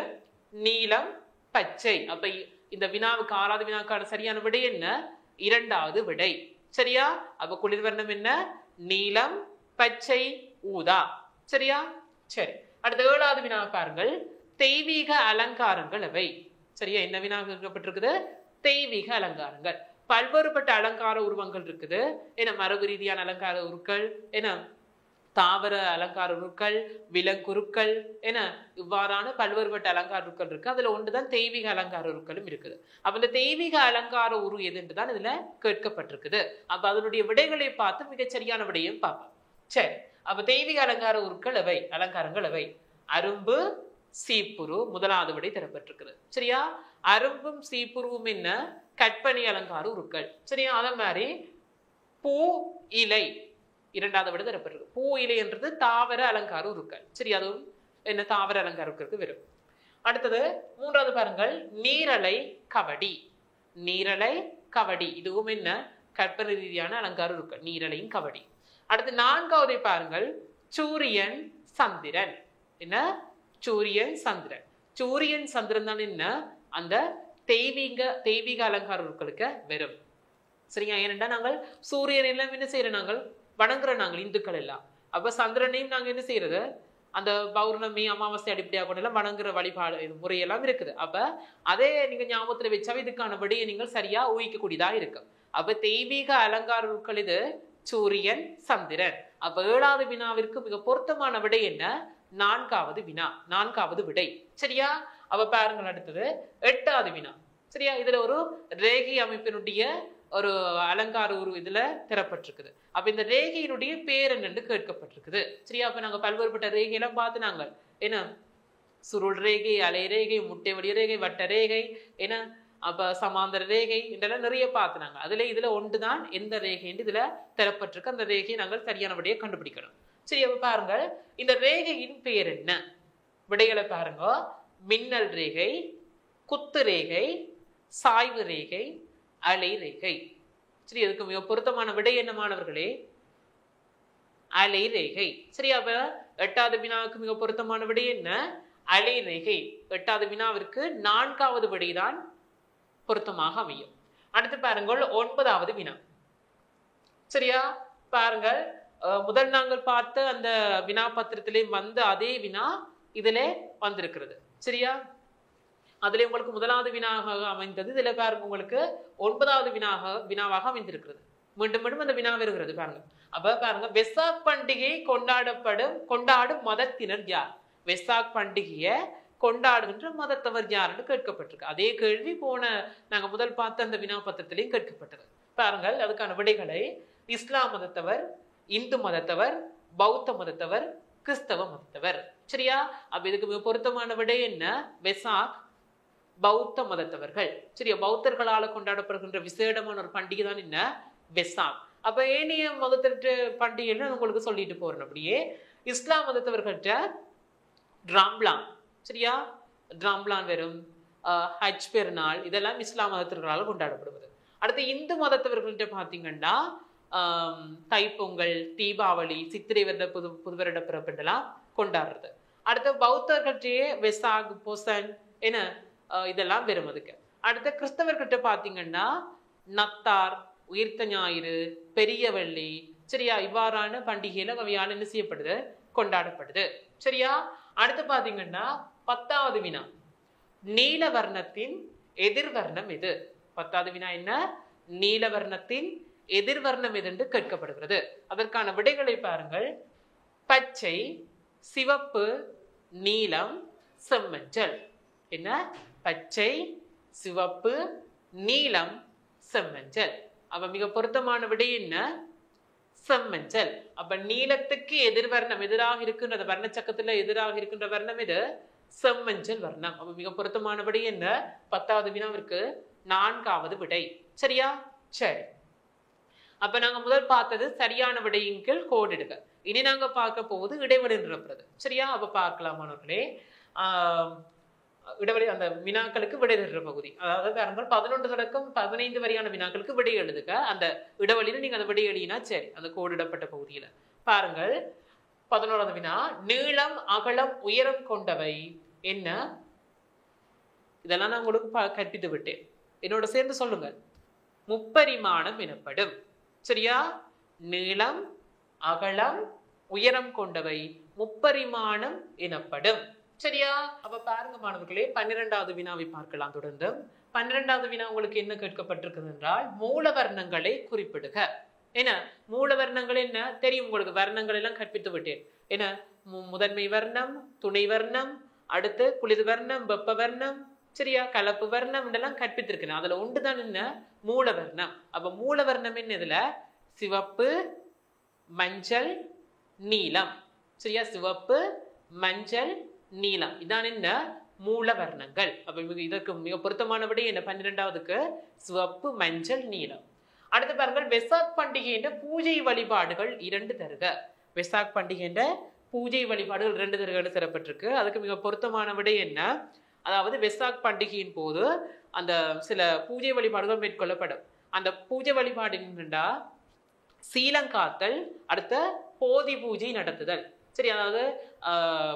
நீலம், பச்சை. அப்ப இந்த வினாவுக்கு 6வது வினாவுக்கான சரியான விடை என்ன, 2வது விடை. சரியா, அப்ப குளிர் வர்ணம் என்ன, நீலம், பச்சை, ஊதா. சரியா, சரி. அடுத்த 7வது வினா பாருங்கள், தெய்வீக அலங்காரங்கள் எவை. சரியா, என்ன வினா கேட்கப்பட்டிருக்குது, தெய்வீக அலங்காரங்கள். பல்வேறுபட்ட அலங்கார உருவங்கள் இருக்குது. என மரபு ரீதியான அலங்கார உருக்கள், என தாவர அலங்கார உருக்கள், விலங்குருக்கள் என இவ்வாறான பல்வேறுபட்ட அலங்கார உருக்கள் இருக்கு. அதுல ஒன்றுதான் தெய்வீக அலங்கார உருக்களும் இருக்குது. அப்ப இந்த தெய்வீக அலங்கார உரு எதுன்றுதான் இதுல கேட்கப்பட்டிருக்குது. அப்ப அதனுடைய விடைகளை பார்த்து மிகச்சரியான விடையும் பார்ப்போம். சரி, அப்ப தெய்வீக அலங்கார உருக்கள் எவை, அலங்காரங்கள் எவை, அரும்பு, சீப்புரு 1வது விடை தரப்பட்டிருக்குது. சரியா, அரும்பும் சீப்புருவும் என்ன, கற்பனை அலங்கார உருக்கள். சரியா, அதே மாதிரி பூ, இலை 2வது விட தரப்பட்டிருக்கு. பூ, இலை என்றது தாவர அலங்கார உருக்கள். சரி, அதுவும் என்ன தாவர அலங்கார உருக்களுக்கு வரும். அடுத்தது 3வது பாருங்கள், நீரலை, கவடி. நீரலை, கவடி இதுவும் என்ன கற்பனை ரீதியான அலங்கார உருக்கள், நீரலையும் கவடி. அடுத்து 4வது பாருங்கள், சூரியன், சந்திரன். என்ன, சூரியன், சந்திரன். சூரியன், சந்திரன் தான் என்ன அந்த தெய்வீக அலங்கார உருக்களுக்கு வரும். சரியா, ஏனென்றா நாங்கள் சூரியன் எல்லாம் என்ன செய்யறோம், நாங்கள் வணங்குற நாங்கள் இந்துக்கள் எல்லாம். அப்ப சந்திரனையும் நாங்க என்ன செய்யறது, அந்த பௌர்ணமி, அமாவாசை அடிப்படையாக கொண்டு எல்லாம் வணங்குற வழிபாடு முறையெல்லாம் இருக்குது. அப்ப அதே நீங்க ஞாபகத்துல வச்சாவே இதுக்கான விடையை நீங்கள் சரியா ஊகிக்கக்கூடியதா இருக்கு. அப்ப தெய்வீக அலங்கார உருக்கள் இது சூரியன், சந்திரன். அப்ப 7வது வினாவிற்கு மிக பொருத்தமான விடை என்ன, 4வது வினா, 4வது விடை. சரியா, அப்ப பாருங்கள் அடுத்தது 8வது வினா. சரியா, இதுல ஒரு ரேகை அமைப்பினுடைய ஒரு அலங்கார இதுல தரப்பட்டிருக்குது. அப்ப இந்த ரேகையினுடைய பேர் என்னன்னு கேட்கப்பட்டிருக்குது. சரியா? அப்ப நாங்க பல்வேறுபட்ட ரேகையெல்லாம் பார்த்து நாங்க என்ன சுருள் ரேகை, அலை ரேகை, முட்டை வடிய ரேகை, வட்ட ரேகை, என்ன அப்ப சமாந்தர ரேகை இதெல்லாம் நிறைய பார்த்துனாங்க. அதுல இதுல ஒன்றுதான் எந்த ரேகைன்னு இதுல தரப்பட்டிருக்கு. அந்த ரேகையை நாங்கள் சரியானபடியே கண்டுபிடிக்கணும். சரி, அப்ப பாருங்க இந்த ரேகையின் பெயர் என்ன? விடைகளை பாருங்க. மின்னல் ரேகை, குத்து ரேகை, சாய்வு ரேகை, அலை ரேகை. சரி, அதுக்கு மிக பொருத்தமான விடை என்ன மாணவர்களே? அலை ரேகை. சரி, அப்ப 8வது வினாவுக்கு மிக பொருத்தமான விடை என்ன? அலை ரேகை. 8வது வினாவிற்கு 4வது விடைதான் பொருத்தமாக அமையும். அடுத்து பாருங்கள் 9வது வினா. சரியா? பாருங்கள் முதல் நாங்கள் பார்த்த அந்த வினா பத்திரத்திலே வந்த அதே வினா இதிலே வந்திருக்கிறது. சரியா? அதுல உங்களுக்கு 1வது வினாவாக அமைந்தது. இதுல பாருங்க உங்களுக்கு 9வது வினாவாக அமைந்திருக்கிறது. மீண்டும் மீண்டும் அந்த வினா வருகிறது பாருங்க. அப்ப பாருங்க, வெசாக் பண்டிகை கொண்டாடும் மதத்தினர் யார்? வெசாக் பண்டிகையை கொண்டாடுகின்ற மதத்தவர் யாருன்னு கேட்கப்பட்டிருக்கு. அதே கேள்வி நாங்க முதல் பார்த்த அந்த வினா பத்திரத்திலையும் கேட்கப்பட்டது. பாருங்கள் அதுக்கான விடைகளை: இஸ்லாம் மதத்தவர், இந்து மதத்தவர், பௌத்த மதத்தவர், கிறிஸ்தவ மதத்தவர். சரியா? அப்ப இதுக்கு மிக பொருத்தமான விடை என்ன? வெசாக் பௌத்த மதத்தவர்கள். சரியா? பௌத்தர்களால கொண்டாடப்படுகின்ற விசேடமான ஒரு பண்டிகை தான் என்ன? வெசாக். அப்ப ஏனைய மதத்திட்ட பண்டிகைன்னு உங்களுக்கு சொல்லிட்டு போறேன். அப்படியே இஸ்லாம் மதத்தவர்கள்ட்ட ராம்லான். சரியா? ராம்லான் வெறும் ஹஜ் பெருநாள் இதெல்லாம் இஸ்லாம் மதத்தினர்களால் கொண்டாடப்படுவது. அடுத்து இந்து மதத்தவர்கள்ட்ட பார்த்தீங்கன்னா தைப்பொங்கல், தீபாவளி, சித்திரை வருட புது வருட பிறப்பெல்லாம் கொண்டாடுறது. அடுத்து பௌத்தர்கள்ட்டே வெசாக், பொசன் என்ன இதெல்லாம் வெறும் அதுக்கு. அடுத்த கிறிஸ்தவர்கிட்ட பார்த்தீங்கன்னா நத்தார், உயிர்த்த ஞாயிறு, பெரிய வெள்ளி. சரியா? இவ்வாறான பண்டிகையில அவையால் என்ன செய்யப்படுது? கொண்டாடப்படுது. சரியா? அடுத்து பாத்தீங்கன்னா 10வது வினா, நீலவர்ணத்தின் எதிர்வர்ணம் எது? 10வது வினா என்ன? நீலவர்ணத்தின் எதிர்வர்ணம் எது என்று கேட்கப்படுகிறது. அதற்கான விடைகளை பாருங்கள். பச்சை, சிவப்பு, நீலம், செம்மஞ்சள். என்ன? பச்சை, சிவப்பு, நீலம், செம்மஞ்சள். அப்ப மிக பொருத்தமான விடை என்ன? செம்மஞ்சள். அப்ப நீலத்துக்கு எதிர்வர்ணம் எதிராக இருக்கின்ற வர்ணச்சக்கத்துல எதிராக இருக்கின்ற வர்ணம் இது செம்மஞ்சள் வர்ணம். அப்ப மிக பொருத்தமான விடை என்ன? 10வது வினாவிற்கு 4வது விடை. சரியா? சரி, அப்ப நாங்க முதல் பார்த்தது சரியான விடையின் கீழ் கோடிடுக. இனி நாங்க பார்க்க போவது இடைவெளி நிரப்புறது. சரியா? அப்ப பார்க்கலாம் மாணவர்களே. இடைவெளி அந்த வினாக்களுக்கு விடை தருகிற பகுதி. அதாவது பாருங்கள் 11 தொடக்கம் 15 வரையான வினாக்களுக்கு விடை எழுதுக. அந்த இடைவெளியில நீங்க அந்த விடை எழுதினா சரி, அந்த கோடிடப்பட்ட பகுதியில பாருங்கள். 11வது வினா, நீளம், அகலம், உயரம் கொண்டவை என்ன? இதெல்லாம் நான் உங்களுக்கு கற்பித்து விட்டேன். என்னோட சேர்ந்து சொல்லுங்க. முப்பரிமாணம் எனப்படும். சரியா? நீளம், அகலம், உயரம் கொண்டவை முப்பரிமாணம் எனப்படும். சரியா? அப்ப பாருங்க மாணவர்களே, 12வது வினாவை பார்க்கலாம் தொடர்ந்து. 12வது வினா உங்களுக்கு என்ன கேட்கப்பட்டிருக்கிறது என்றால், மூலவர்ணங்களை குறிப்பிடுக. என்ன மூலவர்ணங்கள் என்ன தெரியும் உங்களுக்கு? வர்ணங்கள் எல்லாம் கற்பித்து விட்டேன். என்ன முதன்மை வர்ணம், துணை வர்ணம், அடுத்து குளிர் வர்ணம், வெப்ப வர்ணம், சரியா, கலப்பு வர்ணம் இதெல்லாம் கற்பித்திருக்கிறேன். அதுல ஒன்றுதான் என்ன? மூலவர்ணம். அப்ப மூலவர்ணம் என்ன? இதுல சிவப்பு, மஞ்சள், நீலம். சரியா? சிவப்பு, மஞ்சள், நீலம் இதான் என்ன? மூலவர்ணங்கள். அப்ப இதற்கு மிக பொருத்தமான விடை என்ன? 12வதுக்கு சிவப்பு, மஞ்சள், நீலம். அடுத்து பாருங்கள், வெசாக் பண்டிகை என்ற பூஜை வழிபாடுகள் 2 தருக. வெசாக் பண்டிகை என்ற பூஜை வழிபாடுகள் 2 தருக தரப்பட்டிருக்கு. அதுக்கு மிக பொருத்தமான விடை என்ன? அதாவது வெசாக் பண்டிகையின் போது அந்த சில பூஜை வழிபாடுகள் மேற்கொள்ளப்படும். அந்த பூஜை வழிபாடு என்னண்டா சீலங்காத்தல், அடுத்த போதி பூஜை நடத்துதல். சரி, அதாவது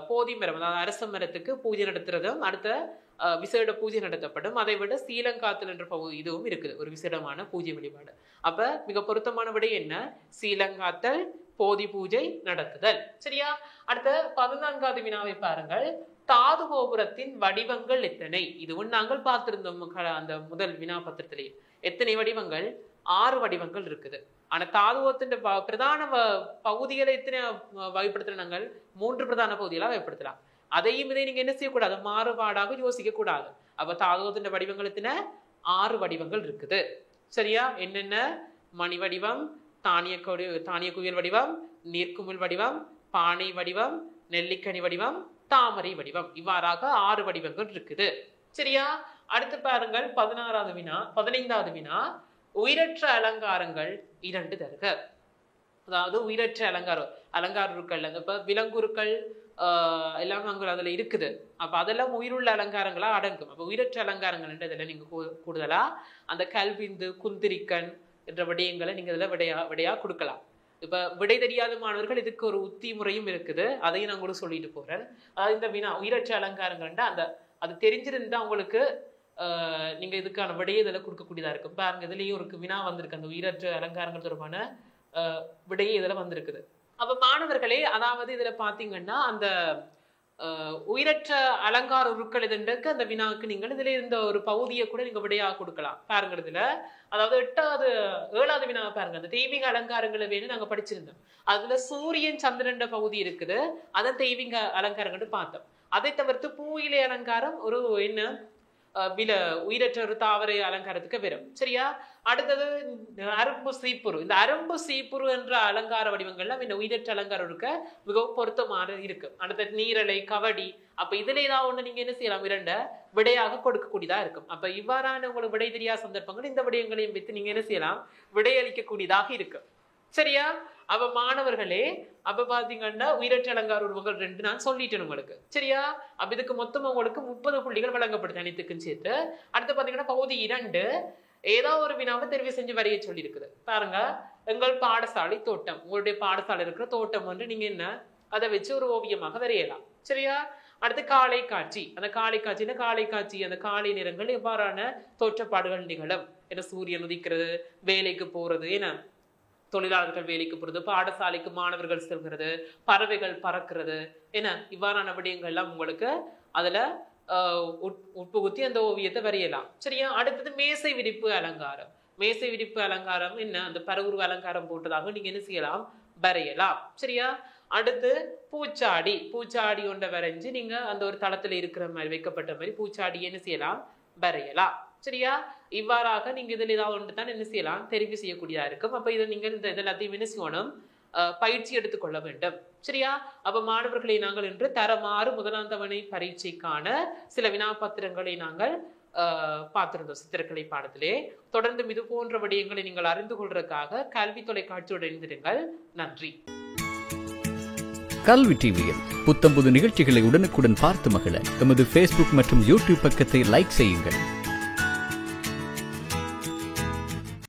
போதி மரம், அதாவது அரச மரத்துக்கு பூஜை நடத்துறதும் அடுத்த விசேட பூஜை நடத்தப்படும். அதை விட சீலங்காத்தல் என்ற இதுவும் இருக்குது, ஒரு விசேடமான பூஜை வழிபாடு. அப்ப மிக பொருத்தமான விடை என்ன? சீலங்காத்தல், போதி பூஜை நடத்துதல். சரியா? அடுத்த 14வது வினாவை பாருங்கள். தாது கோபுரத்தின் வடிவங்கள் எத்தனை? இதுவும் நாங்கள் பார்த்திருந்தோம் அந்த முதல் வினா பத்திரத்திலே. எத்தனை வடிவங்கள்? 6 வடிவங்கள் இருக்குது. ஆனா தாதுவத்தின் பிரதான பகுதிகளை எத்தனை வகைப்படுத்தலாம்? நாங்கள் 3 பிரதான பகுதிகளா வகைப்படுத்தலாம். அதையும் இதை நீங்க என்ன செய்யக்கூடாது? மாறுபாடாக யோசிக்க கூடாது. அப்ப தாதுவத்தின் வடிவங்கள் எத்தனை? 6 வடிவங்கள் இருக்குது. சரியா? என்னென்ன? மணி வடிவம், தானிய குயில் வடிவம், நீர்க்குமிழ் வடிவம், பானை வடிவம், நெல்லிக்கனி வடிவம், தாமரை வடிவம். இவ்வாறாக 6 வடிவங்கள் இருக்குது. சரியா? அடுத்து பாருங்கள் 15வது வினா. உயிரற்ற அலங்காரங்கள் 2 தருக. அதாவது உயிரற்ற அலங்காரங்கள் இப்ப விலங்குருக்கள் எல்லாம் அங்க அதுல இருக்குது. அப்ப அதெல்லாம் உயிருள்ள அலங்காரங்களா அடங்கும். அப்ப உயிரற்ற அலங்காரங்கள் இதுல நீங்க கூடுதலா அந்த கல்விந்து, குந்திரிக்கன் என்ற விடயங்களை நீங்க இதுல விடையா கொடுக்கலாம். இப்ப விடை தெரியாத மாணவர்கள் இதுக்கு ஒரு உத்தி முறையும் இருக்குது. அதையும் நான் கூட சொல்லிட்டு போறேன். அதாவது இந்த வினா உயிரற்ற அலங்காரங்கள்ன்ற அது தெரிஞ்சிருந்தா உங்களுக்கு நீங்க இதுக்கான விடையை இதில் கொடுக்கக்கூடியதா இருக்கும். பாருங்க, இதுலயும் ஒரு வினா வந்திருக்கு. அந்த உயிரற்ற அலங்காரங்கள் தொடர்பான விடையை இதுல வந்திருக்குது. அப்ப மாணவர்களே, அதாவது இதுல பாத்தீங்கன்னா அந்த உயிரற்ற அலங்கார உருக்கள் இதுக்கு அந்த வினாவுக்கு நீங்கள் இதுல இருந்த ஒரு பகுதியை கூட நீங்க விடையாக கொடுக்கலாம். பாருங்க, இதுல அதாவது 7வது வினாவை பாருங்க. அந்த தெய்வீக அலங்காரங்களை வேணும் நாங்க படிச்சிருந்தோம். அதுல சூரியன் சந்திரன் பகுதி இருக்குது. அதை தெய்வீக அலங்காரங்கள் பார்த்தோம். அதை தவிர்த்து பூயிலை அலங்காரம் ஒரு என்ன உயிரற்ற ஒரு தாவர அலங்காரத்துக்கு வரும். சரியா? அடுத்தது அரும்பு சீப்புரு. இந்த அரும்பு சீப்புரு என்ற அலங்கார வடிவங்கள்லாம் இந்த உயிரற்ற அலங்காரம் இருக்க மிகவும் பொருத்தமாக இருக்கு. அடுத்தது நீரலை, கவடி. அப்ப இதுல ஏதாவது ஒண்ணு நீங்க என்ன செய்யலாம்? 2 விடையாக கொடுக்கக்கூடியதா இருக்கும். அப்ப இவ்வாறான உங்களுக்கு விடை தெரியாத சந்தர்ப்பங்கள் இந்த விடயங்களையும் வைத்து நீங்க என்ன செய்யலாம்? விடையளிக்கக்கூடியதாக இருக்கு. சரியா? அப்ப மாணவர்களே, அப்ப பாத்தீங்கன்னா உயிரற்ற அலங்கார உருவங்கள் 2 நான் சொல்லிட்டேன் உங்களுக்கு. சரியா? அப்ப இதுக்கு மொத்தம் உங்களுக்கு 30 புள்ளிகள் வழங்கப்படுது அனைத்துக்கும் சேர்த்து. அடுத்து பாத்தீங்கன்னா பகுதி 2 ஏதோ ஒரு வினாவை தெரிவு செஞ்சு வரைய சொல்லி இருக்குது. பாருங்க, எங்கள் பாடசாலை தோட்டம். உங்களுடைய பாடசாலை இருக்கிற தோட்டம் வந்து நீங்க என்ன அதை வச்சு ஒரு ஓவியமாக வரையலாம். சரியா? அடுத்து காலை காட்சி. அந்த காலை காட்சி அந்த காலை நேரங்கள் எவ்வாறான தோற்றப்பாடுகள் நிகழும். ஏன்னா சூரியன் உதிக்கிறது, வேலைக்கு போறது, ஏன்னா தொழிலாளர்கள் வேலைக்கு போறது, பாடசாலைக்கு மாணவர்கள் செல்கிறது, பறவைகள் பறக்கிறது, என்ன இவ்வாறான விடயங்கள்லாம் உங்களுக்கு அதுல உட்புகுத்தி அந்த ஓவியத்தை வரையலாம். சரியா? அடுத்தது மேசை விரிப்பு அலங்காரம். மேசை விரிப்பு அலங்காரம் என்ன? அந்த பரவுரு அலங்காரம் போட்டதாக நீங்க என்ன செய்யலாம்? வரையலாம். சரியா? அடுத்து பூச்சாடி ஒன்றை வரைஞ்சு நீங்க அந்த ஒரு தளத்துல இருக்கிற மாதிரி வைக்கப்பட்ட மாதிரி பூச்சாடி என்ன செய்யலாம்? வரையலாம். சரியா? இவ்வாறாக நீங்க இதுல ஏதாவது ஒன்று தான் என்ன செய்யலாம்? தெரிவு செய்யக்கூடியதா இருக்கும். அப்ப இதை நீங்கள் இந்த எல்லாத்தையும் என்ன செய்யணும்? பயிற்சி எடுத்துக்கொள்ள வேண்டும். சரியா? அப்ப மாணவர்களை நாங்கள் இன்று தரமாறு 1ஆம் தவணை பரீட்சைக்கான சில வினாபத்திரங்களை நாங்கள் பார்த்திருந்தோம் சித்திரக்கலை பாடத்திலே. தொடர்ந்து இது போன்ற விடயங்களை நீங்கள் அறிந்து கொள்வதற்காக கல்வி தொலைக்காட்சியோடு இணைந்திருங்கள். நன்றி. கல்வி டிவியில் புத்தம்புது நிகழ்ச்சிகளை உடனுக்குடன் பார்த்து மகிழ எமது Facebook மற்றும் YouTube பக்கத்தை லைக் செய்யுங்கள்.